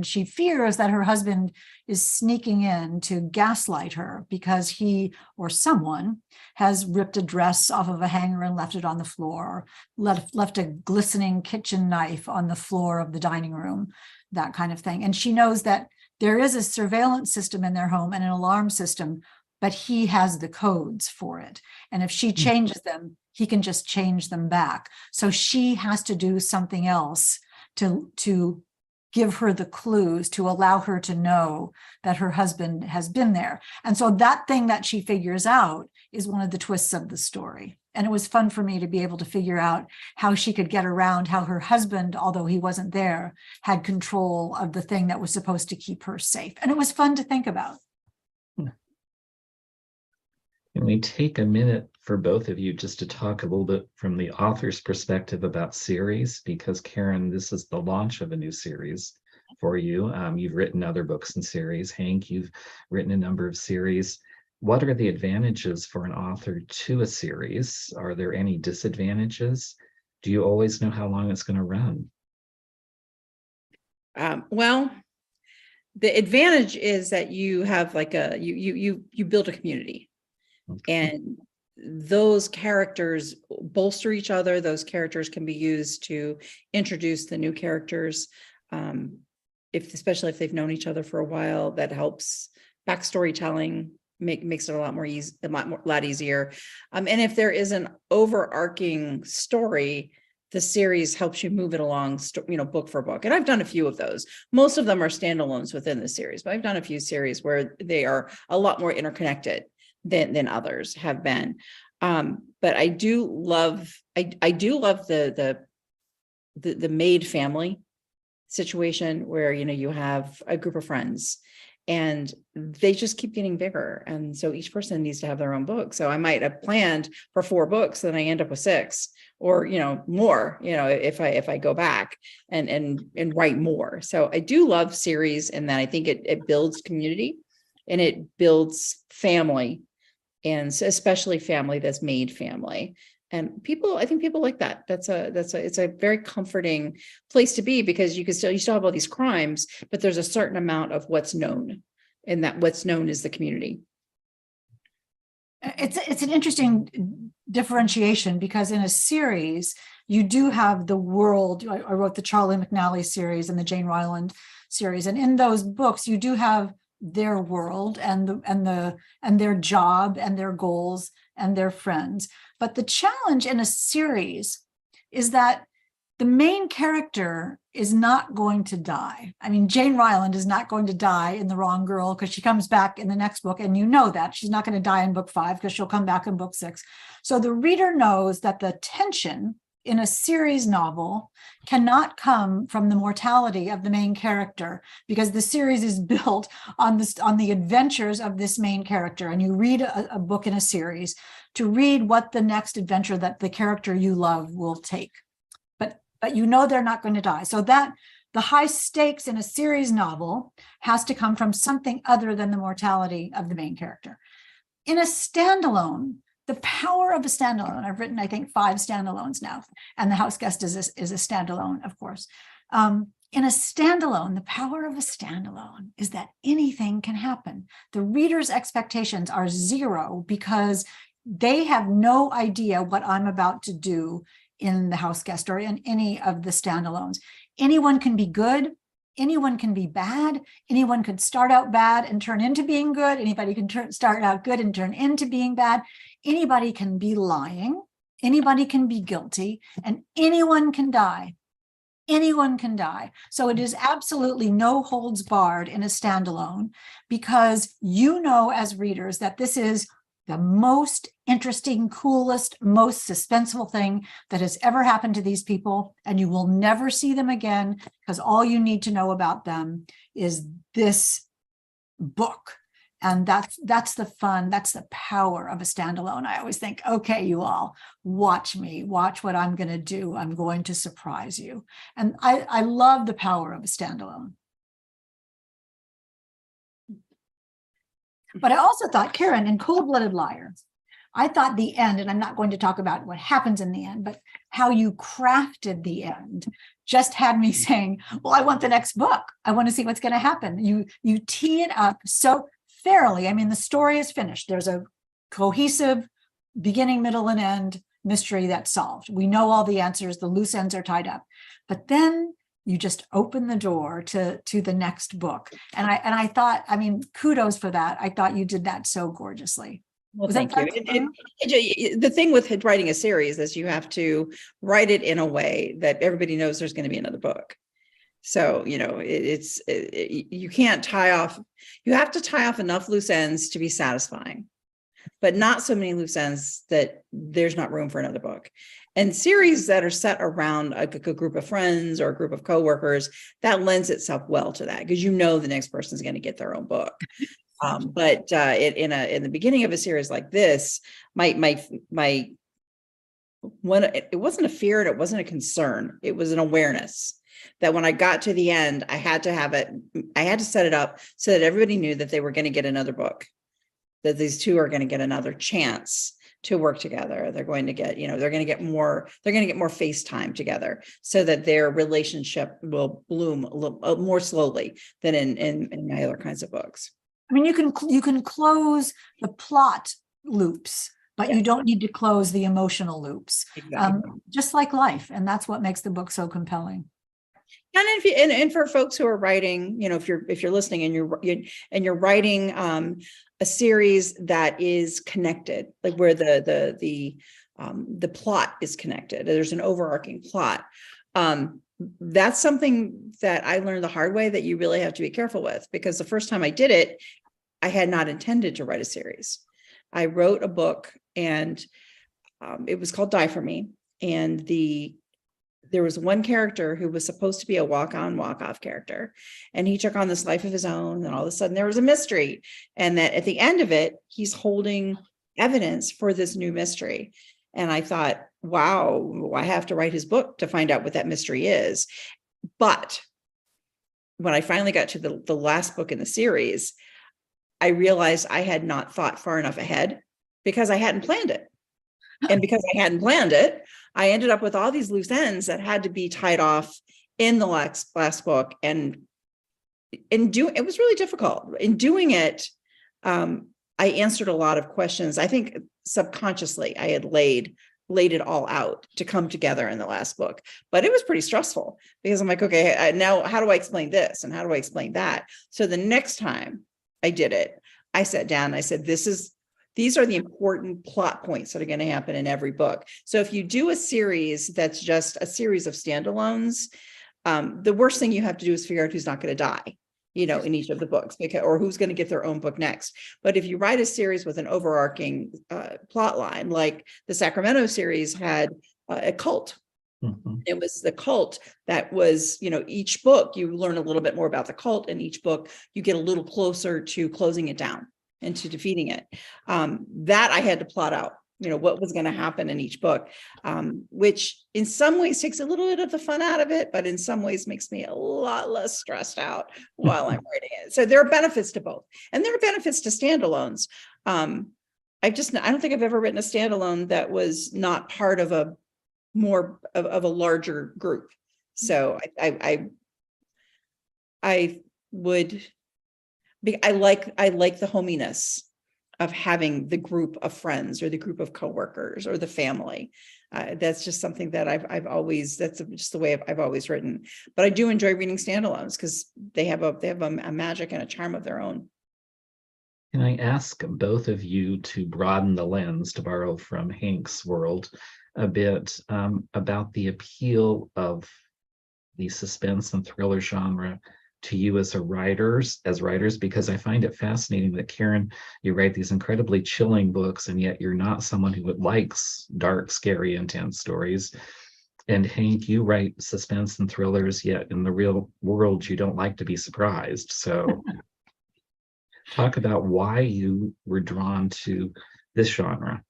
she fears that her husband is sneaking in to gaslight her because he or someone has ripped a dress off of a hanger and left it on the floor, left a glistening kitchen knife on the floor of the dining room, that kind of thing. And she knows that there is a surveillance system in their home and an alarm system, but he has the codes for it. And if she changes them, he can just change them back. So she has to do something else to give her the clues to allow her to know that her husband has been there. And so that thing that she figures out is one of the twists of the story. And it was fun for me to be able to figure out how she could get around how her husband, although he wasn't there, had control of the thing that was supposed to keep her safe. And it was fun to think about. Can we take a minute for both of you just to talk a little bit from the author's perspective about series? Because Karen, this is the launch of a new series for you. You've written other books and series. Hank, you've written a number of series. What are the advantages for an author to a series? Are there any disadvantages? Do you always know how long it's going to run? Well, the advantage is that you have like you build a community. And those characters bolster each other. Those characters can be used to introduce the new characters. Especially if they've known each other for a while, that helps backstory telling, makes it a lot easier. And if there is an overarching story, the series helps you move it along, book for book. And I've done a few of those. Most of them are standalones within the series, but I've done a few series where they are a lot more interconnected than others have been. But I do love the maid family situation where, you have a group of friends and they just keep getting bigger. And so each person needs to have their own book. So I might have planned for 4 books, then I end up with 6 or, more, if I go back and write more. So I do love series in that I think it builds community and it builds family. And especially family that's made family. And I think people like that. It's a very comforting place to be because you still have all these crimes, but there's a certain amount of what's known, and that what's known is the community. It's an interesting differentiation because in a series, you do have the world. I wrote the Charlie McNally series and the Jane Ryland series. And in those books, you do have their world and their job and their goals and their friends. But the challenge in a series is that the main character is not going to die. I mean, Jane Ryland is not going to die in The Wrong Girl because she comes back in the next book, and that she's not going to die in book 5 because she'll come back in book 6. So the reader knows that the tension in a series novel cannot come from the mortality of the main character because the series is built on the adventures of this main character. And you read a book in a series to read what the next adventure that the character you love will take. But they're not going to die. So that the high stakes in a series novel has to come from something other than the mortality of the main character. In a standalone, the power of a standalone, I've written, I think, 5 standalones now, and The House Guest is a standalone, of course. In a standalone, the power of a standalone is that anything can happen. The reader's expectations are 0 because they have no idea what I'm about to do in The House Guest or in any of the standalones. Anyone can be good. Anyone can be bad. Anyone could start out bad and turn into being good. Anybody can start out good and turn into being bad. Anybody can be lying. Anybody can be guilty, and anyone can die. Anyone can die. So it is absolutely no holds barred in a standalone because as readers that this is the most interesting, coolest, most suspenseful thing that has ever happened to these people, and you will never see them again because all you need to know about them is this book. And that's the fun, that's the power of a standalone. I always think, okay, you all, watch me, watch what I'm going to do. I'm going to surprise you. And I love the power of a standalone. But I also thought, Karen, in Cold-Blooded Liar, I thought the end, and I'm not going to talk about what happens in the end, but how you crafted the end just had me saying, well, I want the next book. I want to see what's going to happen. You tee it up so fairly. I mean, the story is finished. There's a cohesive beginning, middle, and end mystery that's solved. We know all the answers. The loose ends are tied up. But then you just open the door to the next book. And I thought, I mean, kudos for that. I thought you did that so gorgeously. Well, thank you. The thing with writing a series is you have to write it in a way that everybody knows there's going to be another book. So, you know, you can't tie off, you have to tie off enough loose ends to be satisfying, but not so many loose ends that there's not room for another book. And series that are set around a group of friends or a group of coworkers, that lends itself well to that, because you know the next person is going to get their own book. But in the beginning of a series like this, it wasn't a fear and it wasn't a concern. It was an awareness that when I got to the end, I had to set it up so that everybody knew that they were going to get another book, that these two are going to get another chance to work together. They're going to get, they're going to get more face time together, so that their relationship will bloom a little more slowly than in my other kinds of books. I mean, you can close the plot loops, but you don't need to close the emotional loops. Exactly. Just like life, and that's what makes the book so compelling. And and for folks who are writing, if you're listening and you're writing a series that is connected, like where the plot is connected, there's an overarching plot. That's something that I learned the hard way, that you really have to be careful with, because the first time I did it, I had not intended to write a series. I wrote a book, and it was called Die For Me. And there was one character who was supposed to be a walk-on, walk-off character, and he took on this life of his own. And all of a sudden there was a mystery, and that at the end of it, he's holding evidence for this new mystery. And I thought, wow, I have to write his book to find out what that mystery is. But when I finally got to the last book in the series, I realized I had not thought far enough ahead, because I hadn't planned it. And because I hadn't planned it, I ended up with all these loose ends that had to be tied off in the last book. And it was really difficult. In doing it, I answered a lot of questions. I think subconsciously I had laid it all out to come together in the last book, but it was pretty stressful, because I'm like, okay, now how do I explain this? And how do I explain that? So the next time I did it, I sat down and I said, these are the important plot points that are going to happen in every book. So if you do a series that's just a series of standalones, the worst thing you have to do is figure out who's not going to die, in each of the books, or who's going to get their own book next. But if you write a series with an overarching plot line, like the Sacramento series had a cult. Mm-hmm. It was the cult that was, each book you learn a little bit more about the cult, and each book you get a little closer to closing it down and to defeating it. That I had to plot out, what was going to happen in each book, which in some ways takes a little bit of the fun out of it, but in some ways makes me a lot less stressed out while I'm writing it. So there are benefits to both, and there are benefits to standalones. I don't think I've ever written a standalone that was not part of a more of a larger group. So I like the hominess of having the group of friends or the group of coworkers or the family. That's just something that that's just the way I've always written. But I do enjoy reading standalones, because they have a magic and a charm of their own. Can I ask both of you to broaden the lens, to borrow from Hank's world a bit, about the appeal of the suspense and thriller genre to you as writers, because I find it fascinating that, Karen, you write these incredibly chilling books, and yet you're not someone who likes dark, scary, intense stories. And Hank, you write suspense and thrillers, yet in the real world, you don't like to be surprised. So talk about why you were drawn to this genre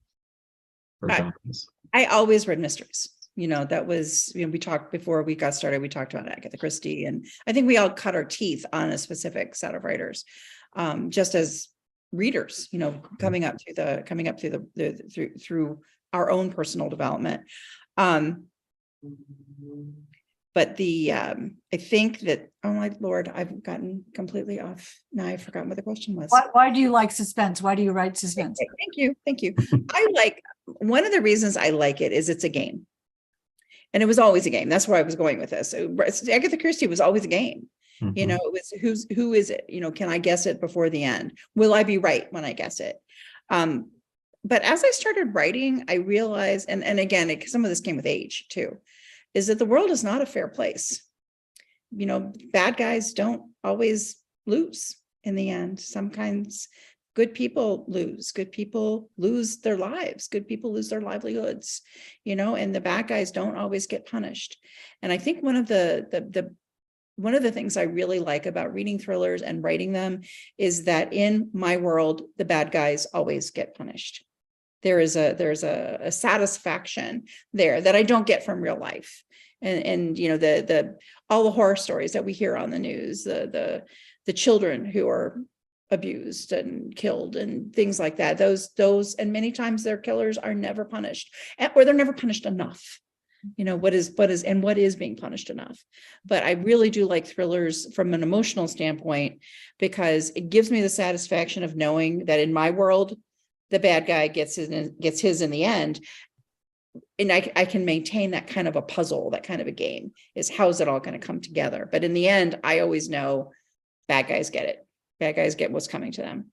or genres. I always read mysteries. That was, we talked before we got started, we talked about Agatha Christie, and I think we all cut our teeth on a specific set of writers. Just as readers, coming up through through our own personal development. But I think that, oh my Lord, I've gotten completely off. Now I've forgotten what the question was. Why do you like suspense? Why do you write suspense? Thank you. One of the reasons I like it is it's a game. And it was always a game. That's where I was going with this. Agatha Christie was always a game. Mhm. It was who is it? Can I guess it before the end? Will I be right when I guess it? But as I started writing, I realized, and again, some of this came with age too, is that the world is not a fair place. Bad guys don't always lose in the end. Sometimes good people lose. Good people lose their lives. Good people lose their livelihoods, and the bad guys don't always get punished. And I think one of the things I really like about reading thrillers and writing them is that in my world, the bad guys always get punished. There's a satisfaction there that I don't get from real life. And all the horror stories that we hear on the news, the children who are abused and killed and things like that, those and many times their killers are never punished, or they're never punished enough. What is being punished enough. But I really do like thrillers from an emotional standpoint, because it gives me the satisfaction of knowing that in my world, the bad guy gets his in the end. And I can maintain that kind of a puzzle, that kind of a game, is how's it all going to come together. But in the end, I always know bad guys get it. Bad guys get what's coming to them.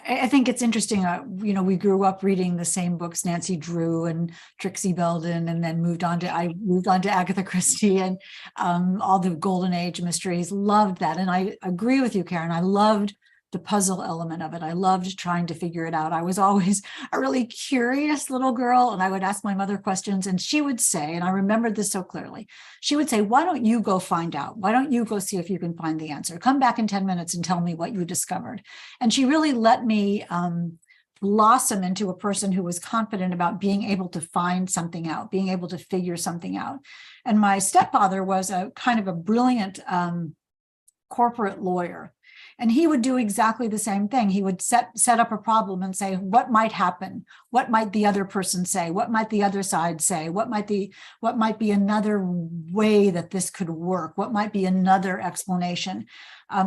I think it's interesting. We grew up reading the same books, Nancy Drew and Trixie Belden, and then I moved on to Agatha Christie and all the Golden Age mysteries. Loved that. And I agree with you, Karen. I loved the puzzle element of it. I loved trying to figure it out. I was always a really curious little girl, and I would ask my mother questions, and she would say, and I remember this so clearly, she would say, why don't you go find out? Why don't you go see if you can find the answer? Come back in 10 minutes and tell me what you discovered. And she really let me blossom into a person who was confident about being able to find something out, being able to figure something out. And my stepfather was a kind of a brilliant corporate lawyer. And he would do exactly the same thing. He would set up a problem and say, what might happen? What might the other person say? What might the other side say? What might be another way that this could work? What might be another explanation?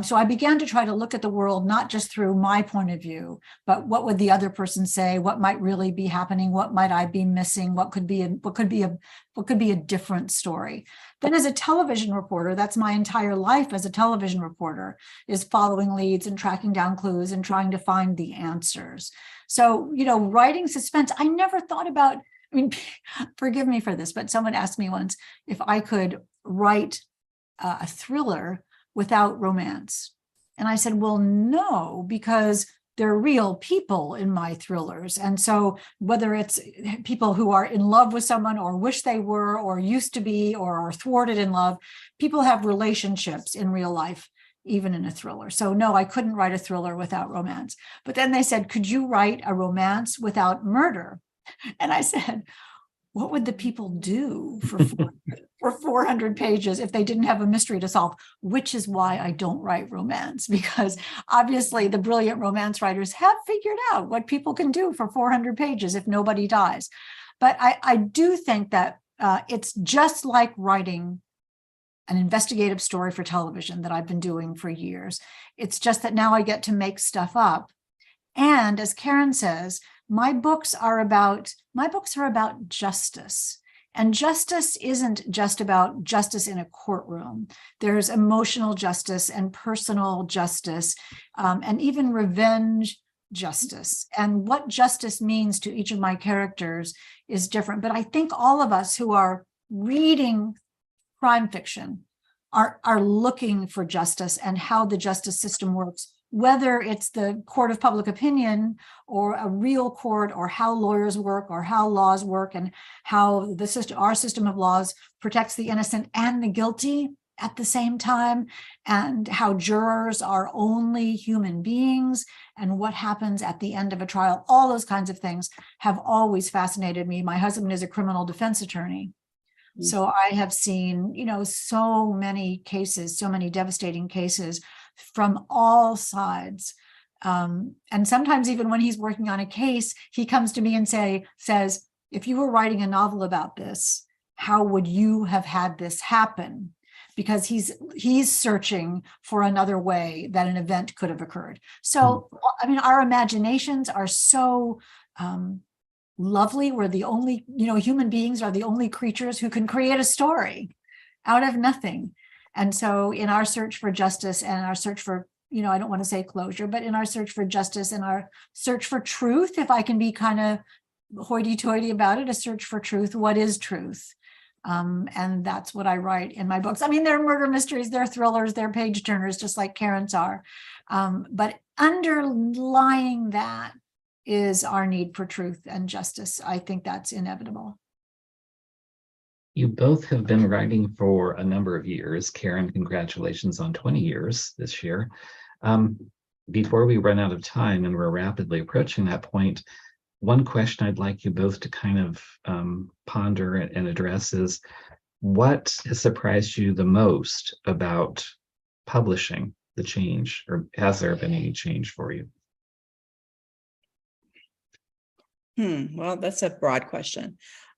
So I began to try to look at the world, not just through my point of view, but what would the other person say? What might really be happening? What might I be missing? What could be a different story? Then as a television reporter, that's my entire life as a television reporter, is following leads and tracking down clues and trying to find the answers. So, writing suspense, I never thought about, forgive me for this, but someone asked me once if I could write a thriller without romance. And I said, well, no, because there are real people in my thrillers. And so whether it's people who are in love with someone or wish they were or used to be or are thwarted in love, people have relationships in real life, even in a thriller. So no, I couldn't write a thriller without romance. But then they said, could you write a romance without murder? And I said, what would the people do for 400 pages if they didn't have a mystery to solve? Which is why I don't write romance, because obviously the brilliant romance writers have figured out what people can do for 400 pages if nobody dies. But I do think that it's just like writing an investigative story for television that I've been doing for years. It's just that now I get to make stuff up. And as Karen says, my books are about justice. And justice isn't just about justice in a courtroom. There's emotional justice and personal justice, and even revenge justice. And what justice means to each of my characters is different. But I think all of us who are reading crime fiction are looking for justice and how the justice system works, whether it's the court of public opinion or a real court, or how lawyers work or how laws work, and how our system of laws protects the innocent and the guilty at the same time, and how jurors are only human beings, and what happens at the end of a trial. All those kinds of things have always fascinated me. My husband is a criminal defense attorney. So I have seen, so many cases, so many devastating cases from all sides. And sometimes even when he's working on a case, he comes to me and says, if you were writing a novel about this, how would you have had this happen? Because he's searching for another way that an event could have occurred. So, I mean, our imaginations are so lovely. We're the only, human beings are the only creatures who can create a story out of nothing. And so in our search for justice and our search for, I don't want to say closure, but in our search for justice and our search for truth, if I can be kind of hoity-toity about it, a search for truth, what is truth? And that's what I write in my books. I mean, they're murder mysteries, they're thrillers, they're page turners, just like Karen's are. But underlying that is our need for truth and justice. I think that's inevitable. You both have been writing for a number of years. Karen, congratulations on 20 years this year. Before we run out of time, and we're rapidly approaching that point, one question I'd like you both to kind of ponder and address is, what has surprised you the most about publishing, the change, or has there been any change for you? Well, that's a broad question.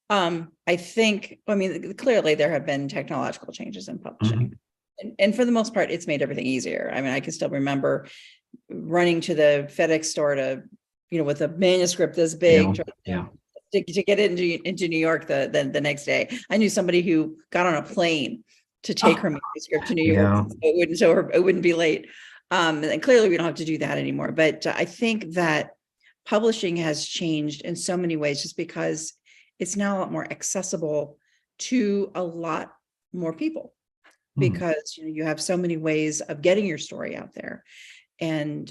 I think, clearly there have been technological changes in publishing. And for the most part, it's made everything easier. I mean, I can still remember running to the FedEx store to, with a manuscript this big, to get it into New York the next day. I knew somebody who got on a plane to take her manuscript to New York, so it wouldn't be late. And clearly we don't have to do that anymore. But I think that publishing has changed in so many ways, just because it's now a lot more accessible to a lot more people, because you have so many ways of getting your story out there. And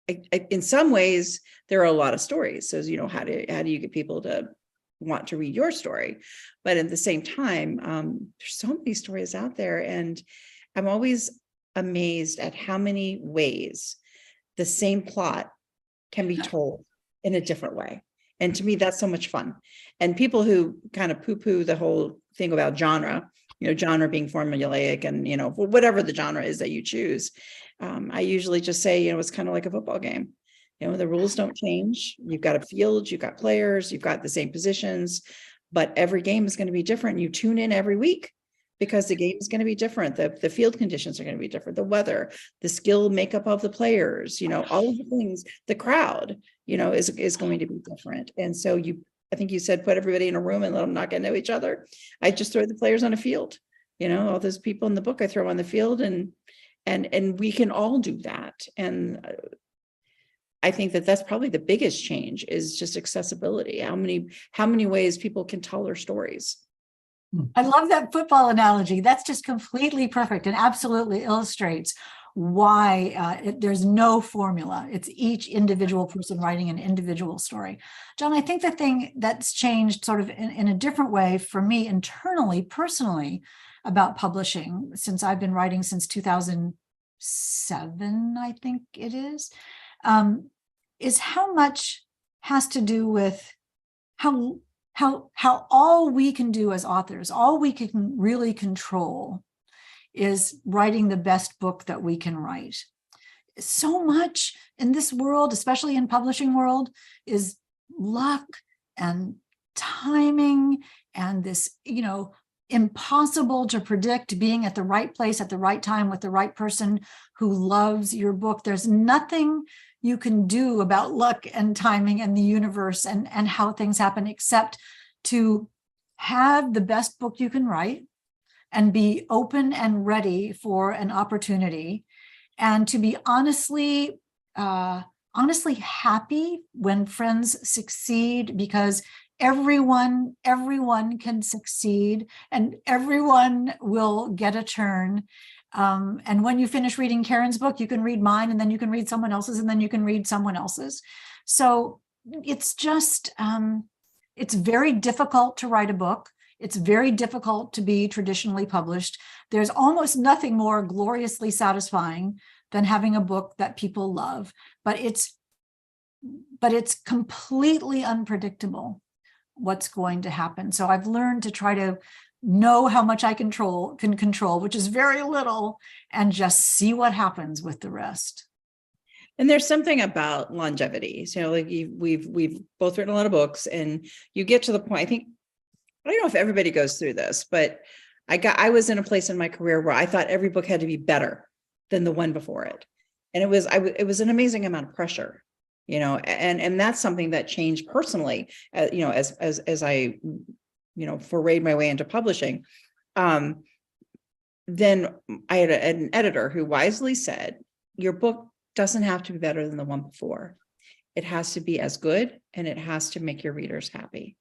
in some ways, there are a lot of stories. So, how do you get people to want to read your story? But at the same time, there's so many stories out there, and I'm always amazed at how many ways the same plot can be told in a different way. And to me, that's so much fun. And people who kind of poo-poo the whole thing about genre, genre being formulaic and, whatever the genre is that you choose, I usually just say, it's kind of like a football game. The rules don't change. You've got a field, you've got players, you've got the same positions, but every game is going to be different. You tune in every week because the game is going to be different. The field conditions are going to be different. The weather, the skill makeup of the players, all of the things, the crowd, is going to be different. And so I think you said, put everybody in a room and let them not get to know each other. I just throw the players on a field, all those people in the book I throw on the field, and we can all do that. And I think that that's probably the biggest change, is just accessibility. How many ways people can tell their stories. I love that football analogy. That's just completely perfect and absolutely illustrates why there's no formula. It's each individual person writing an individual story. John, I think the thing that's changed sort of in a different way for me internally, personally, about publishing, since I've been writing since 2007, I think it is how much has to do with how all we can do as authors, all we can really control, is writing the best book that we can write. So much in this world, especially in publishing world, is luck and timing and this, impossible to predict, being at the right place at the right time with the right person who loves your book. There's nothing you can do about luck and timing and the universe and how things happen, except to have the best book you can write and be open and ready for an opportunity, and to be honestly happy when friends succeed, because everyone can succeed and everyone will get a turn. And when you finish reading Karen's book, you can read mine, and then you can read someone else's, and then you can read someone else's. So it's just, it's very difficult to write a book. It's very difficult to be traditionally published. There's almost nothing more gloriously satisfying than having a book that people love, but it's completely unpredictable what's going to happen. So I've learned to try to know how much I can control, which is very little, and just see what happens with the rest. And there's something about longevity. So like we've both written a lot of books, and you get to the point, I don't know if everybody goes through this, but I was in a place in my career where I thought every book had to be better than the one before it. And it was an amazing amount of pressure, and that's something that changed personally, as I, forayed my way into publishing. Then I had an editor who wisely said, your book doesn't have to be better than the one before. It has to be as good, and it has to make your readers happy.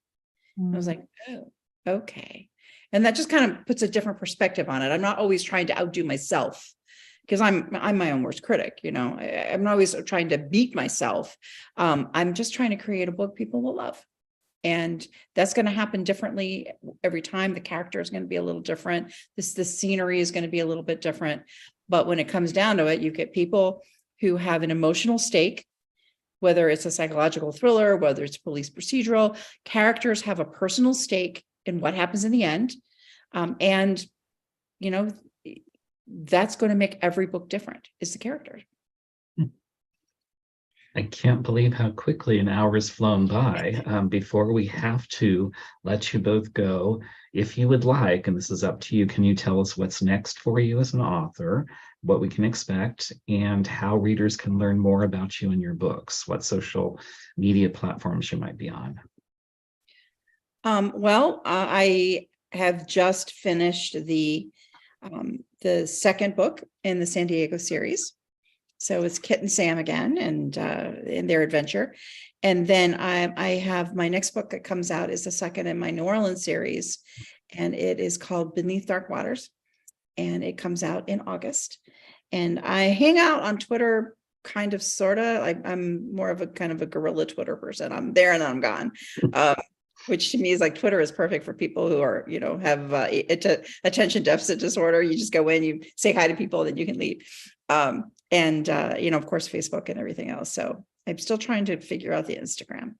I was like, oh, okay. And that just kind of puts a different perspective on it. I'm not always trying to outdo myself, because I'm my own worst critic. I'm not always trying to beat myself. I'm just trying to create a book people will love. And that's going to happen differently every time. The character is going to be a little different. The scenery is going to be a little bit different. But when it comes down to it, you get people who have an emotional stake, whether it's a psychological thriller, whether it's police procedural. Characters have a personal stake in what happens in the end. And that's going to make every book different, is the character. I can't believe how quickly an hour has flown by. Before we have to let you both go, if you would like, and this is up to you, can you tell us what's next for you as an author, what we can expect, and how readers can learn more about you and your books, what social media platforms you might be on? I have just finished the second book in the San Diego series. So it's Kit and Sam again, and in their adventure. And then I have my next book that comes out is the second in my New Orleans series, and it is called Beneath Dark Waters, and it comes out in August. And I hang out on Twitter, kind of, sort of. I'm more of a kind of a guerrilla Twitter person. I'm there and then I'm gone. Which to me is like, Twitter is perfect for people who are, have attention deficit disorder. You just go in, you say hi to people, then you can leave. And of course, Facebook and everything else. So I'm still trying to figure out the Instagram.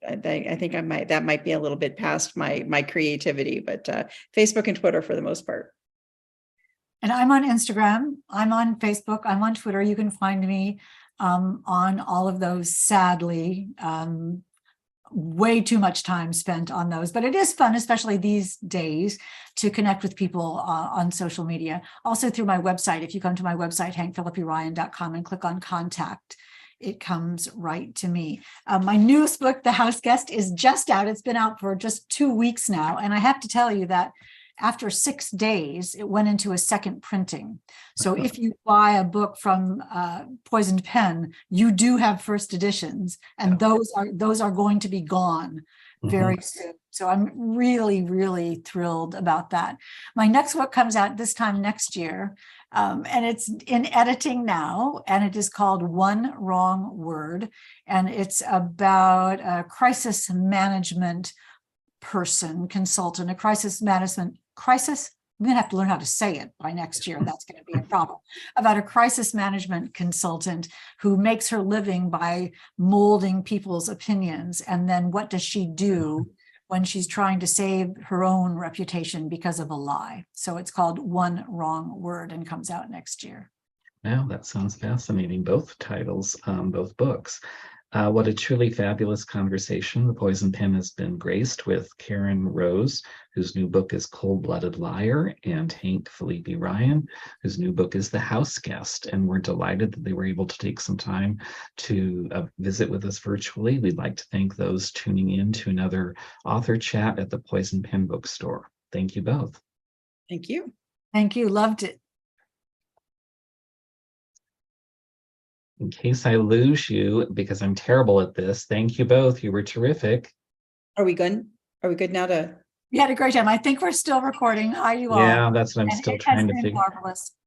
I think that might be a little bit past my creativity, but Facebook and Twitter for the most part. And I'm on Instagram, I'm on Facebook, I'm on Twitter. You can find me on all of those, sadly. Way too much time spent on those, but it is fun, especially these days, to connect with people on social media. Also through my website. If you come to my website, hankphillippiryan.com, and click on contact, it comes right to me. My newest book, The House Guest, is just out. It's been out for just 2 weeks now. And I have to tell you that after 6 days, it went into a second printing. So if you buy a book from Poisoned Pen, you do have first editions, and those are going to be gone very soon. So I'm really, really thrilled about that. My next book comes out this time next year, and it's in editing now, and it is called One Wrong Word, and it's about a crisis management consultant, a crisis management crisis. I'm going to have to learn how to say it by next year. That's going to be a problem. About a crisis management consultant who makes her living by molding people's opinions. And then what does she do when she's trying to save her own reputation because of a lie? So it's called One Wrong Word and comes out next year. Wow, that sounds fascinating. Both titles, both books. What a truly fabulous conversation. The Poison Pen has been graced with Karen Rose, whose new book is Cold-Blooded Liar, and Hank Phillippi Ryan, whose new book is The House Guest. And we're delighted that they were able to take some time to visit with us virtually. We'd like to thank those tuning in to another author chat at the Poison Pen Bookstore. Thank you both. Thank you. Thank you. Loved it. In case I lose you, because I'm terrible at this, thank you both. You were terrific. Are we good? Are we good now to? We had a great time. I think we're still recording. Hi, you all. Yeah, that's what I'm And still it has trying to been figure. marvelous.